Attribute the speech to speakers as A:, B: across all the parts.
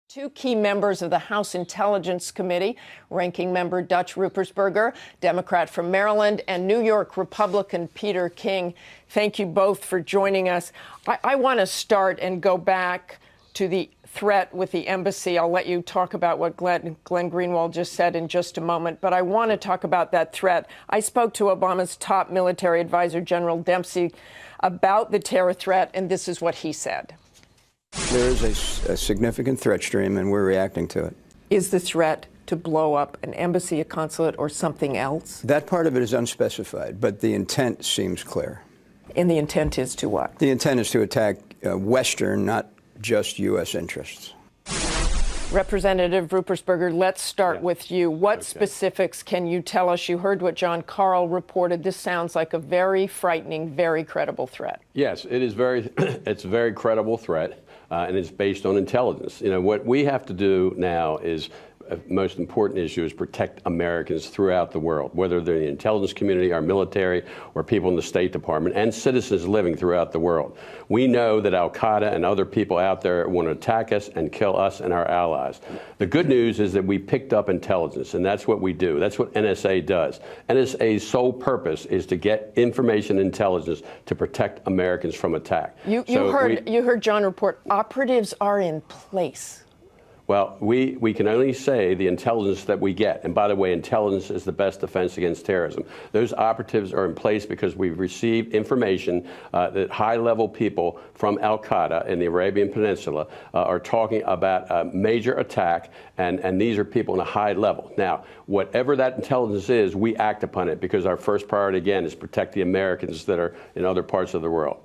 A: Two key members of the House Intelligence Committee, Ranking Member Dutch Ruppersberger, Democrat from Maryland, and New York Republican Peter King. Thank you both for joining us. I want to start and go back to the threat with the embassy. I'll let you talk about what Glenn Greenwald just said in just a moment, but I want to talk about that threat. I spoke to Obama's top military advisor, General Dempsey, about the terror threat, and this is what he said.
B: There is a significant threat stream, and we're reacting to it.
A: Is the threat to blow up an embassy, a consulate, or something else?
B: That part of it is unspecified, but the intent seems clear.
A: And the intent is to what?
B: The intent is to attack Western, not just U.S. interests.
A: Representative Ruppersberger, let's start with you. What specifics can you tell us? You heard what John Carl reported. This sounds like a very frightening, very credible threat.
C: Yes, it is it's a very credible threat, and it's based on intelligence. You know, what we have to do now is most important issue is protect Americans throughout the world, whether they're in the intelligence community, our military, or people in the State Department, and citizens living throughout the world. We know that Al-Qaeda and other people out there want to attack us and kill us and our allies. The good news is that we picked up intelligence, and that's what we do. That's what NSA does. NSA's sole purpose is to get information and intelligence to protect Americans from attack.
A: You heard John report operatives are in place.
C: Well, we can only say the intelligence that we get. And by the way, intelligence is the best defense against terrorism. Those operatives are in place because we've received information that high-level people from Al-Qaeda in the Arabian Peninsula are talking about a major attack, and these are people in a high level. Now, whatever that intelligence is, we act upon it because our first priority, again, is protect the Americans that are in other parts of the world.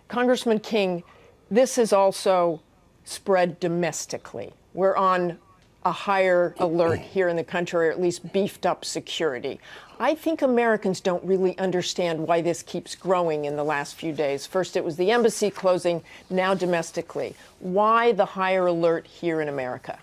A: Congressman King, this is also spread domestically. We're on a higher alert here in the country, or at least beefed up security. I think Americans don't really understand why this keeps growing in the last few days. First, it was the embassy closing, now domestically. Why the higher alert here in America?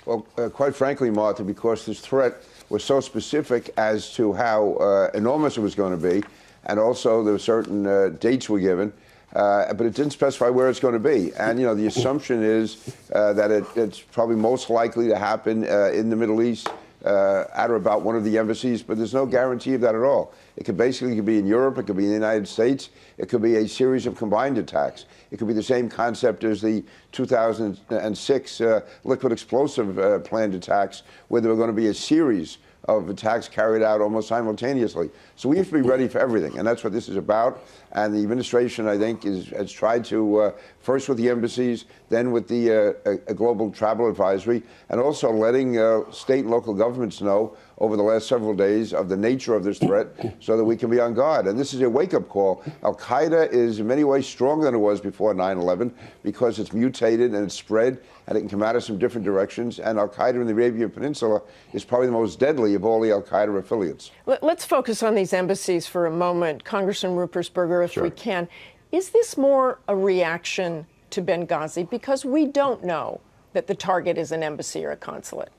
D: Well, quite frankly, Martha, because this threat was so specific as to how enormous it was going to be, and also there were certain dates were given. But it didn't specify where it's going to be. And, you know, the assumption is that it's probably most likely to happen in the Middle East at or about one of the embassies, but there's no guarantee of that at all. It could basically be in Europe, it could be in the United States, it could be a series of combined attacks. It could be the same concept as the 2006 liquid explosive planned attacks, where there were going to be a series of attacks carried out almost simultaneously. So we have to be ready for everything, and that's what this is about. And the administration, I think, has tried to, first with the embassies, then with the global travel advisory, and also letting state and local governments know over the last several days of the nature of this threat so that we can be on guard. And this is a wake-up call. Al-Qaeda is in many ways stronger than it was before 9/11 because it's mutated and it's spread, and it can come at us from different directions. And Al-Qaeda in the Arabian Peninsula is probably the most deadly of all the Al-Qaeda affiliates.
A: Let's focus on these embassies for a moment. Congressman Ruppersberger, if
C: Sure.
A: we can. Is this more a reaction to Benghazi? Because we don't know that the target is an embassy or a consulate.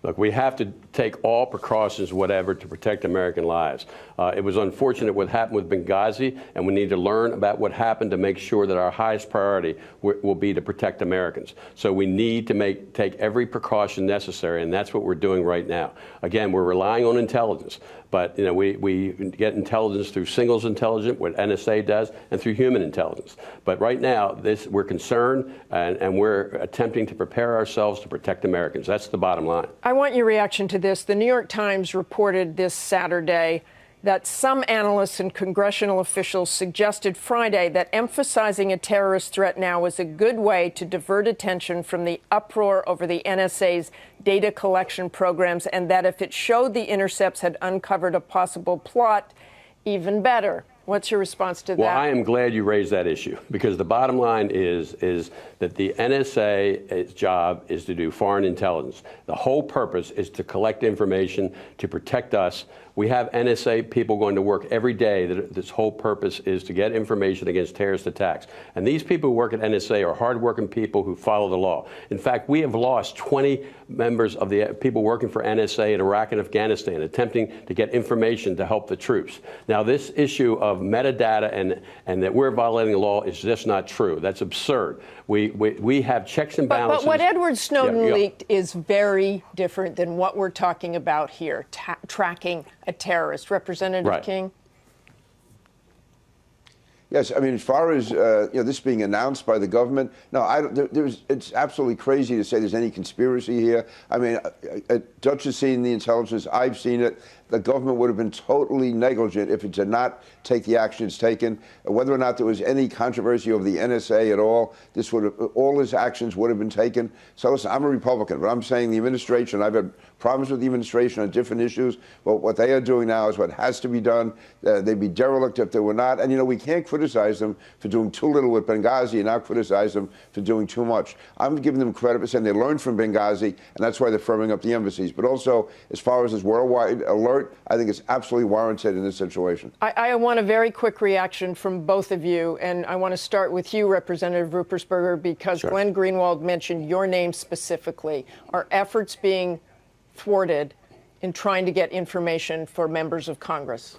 C: Look, we have to take all precautions, whatever, to protect American lives. It was unfortunate what happened with Benghazi, and we need to learn about what happened to make sure that our highest priority will be to protect Americans. So we need to take every precaution necessary, and that's what we're doing right now. Again, we're relying on intelligence, but you know we get intelligence through signals intelligence, what NSA does, and through human intelligence. But right now, we're concerned, and we're attempting to prepare ourselves to protect Americans. That's the bottom line.
A: I want your reaction to this. The New York Times reported this Saturday that some analysts and congressional officials suggested Friday that emphasizing a terrorist threat now is a good way to divert attention from the uproar over the NSA's data collection programs, and that if it showed the intercepts had uncovered a possible plot, even better. What's your response to that?
C: Well, I am glad you raised that issue, because the bottom line is that the NSA's job is to do foreign intelligence. The whole purpose is to collect information to protect us. We have NSA people going to work every day. This whole purpose is to get information against terrorist attacks. And these people who work at NSA are hardworking people who follow the law. In fact, we have lost 20 members of the people working for NSA in Iraq and Afghanistan attempting to get information to help the troops. Now, this issue of of metadata and that we're violating the law is just not true. That's absurd. We have checks and balances.
A: But what Edward Snowden leaked is very different than what we're talking about here, tracking a terrorist. Representative King?
D: Yes, I mean, as far as this being announced by the government, no, it's absolutely crazy to say there's any conspiracy here. I mean, Dutch has seen the intelligence, I've seen it. The government would have been totally negligent if it did not take the action it's taken. Whether or not there was any controversy over the NSA at all, all his actions would have been taken. So listen, I'm a Republican, but I'm saying the administration, I've had problems with the administration on different issues, but what they are doing now is what has to be done. They'd be derelict if they were not. And, we can't criticize them for doing too little with Benghazi and not criticize them for doing too much. I'm giving them credit for saying they learned from Benghazi, and that's why they're firming up the embassies. But also, as far as this worldwide alert, I think it's absolutely warranted in this situation.
A: I want a very quick reaction from both of you, and I want to start with you, Representative Ruppersberger, because
C: Sure.
A: Glenn Greenwald mentioned your name specifically. Are efforts being thwarted in trying to get information for members of Congress?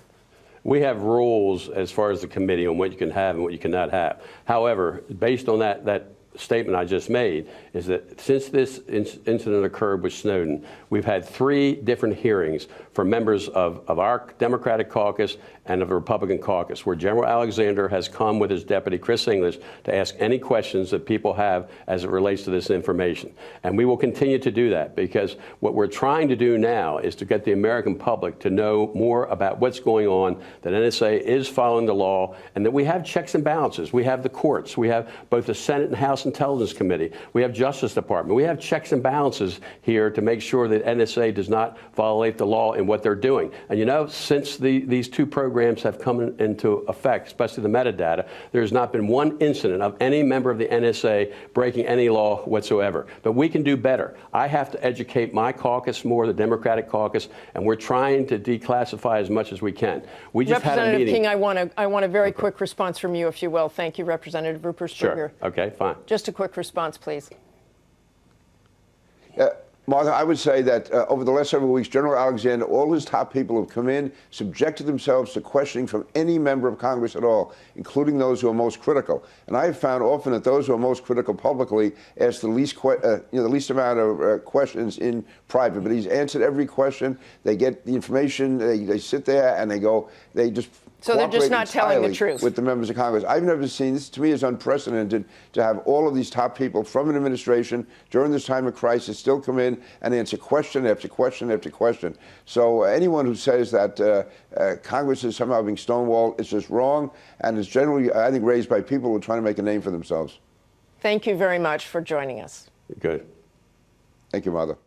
C: We have rules as far as the committee on what you can have and what you cannot have. However, based on that statement I just made, is that since this incident occurred with Snowden, we've had 3 different hearings for members of our Democratic caucus and of the Republican caucus, where General Alexander has come with his deputy, Chris English, to ask any questions that people have as it relates to this information. And we will continue to do that, because what we're trying to do now is to get the American public to know more about what's going on, that NSA is following the law, and that we have checks and balances. We have the courts. We have both the Senate and House Intelligence Committee. We have Justice Department. We have checks and balances here to make sure that NSA does not violate the law in what they're doing. And since these 2 programs have come into effect, especially the metadata, there has not been one incident of any member of the NSA breaking any law whatsoever. But we can do better. I have to educate my caucus more, the Democratic caucus, and we're trying to declassify as much as we can. We just had a meeting.
A: Representative King, I want a very quick response from you, if you will. Thank you, Representative Ruppersberger.
C: Sure. Okay, fine.
A: Just a quick response, please.
D: Martha, I would say that over the last several weeks, General Alexander, all his top people have come in, subjected themselves to questioning from any member of Congress at all, including those who are most critical. And I have found often that those who are most critical publicly ask the least amount of questions in private. But he's answered every question. They get the information. They sit there and they just.
A: So they're just not telling the truth
D: with the members of Congress. I've never seen this. To me, is unprecedented to have all of these top people from an administration during this time of crisis still come in and answer question after question after question. So anyone who says that Congress is somehow being stonewalled is just wrong, and is generally, I think, raised by people who are trying to make a name for themselves.
A: Thank you very much for joining us.
C: Good.
D: Thank you, Martha.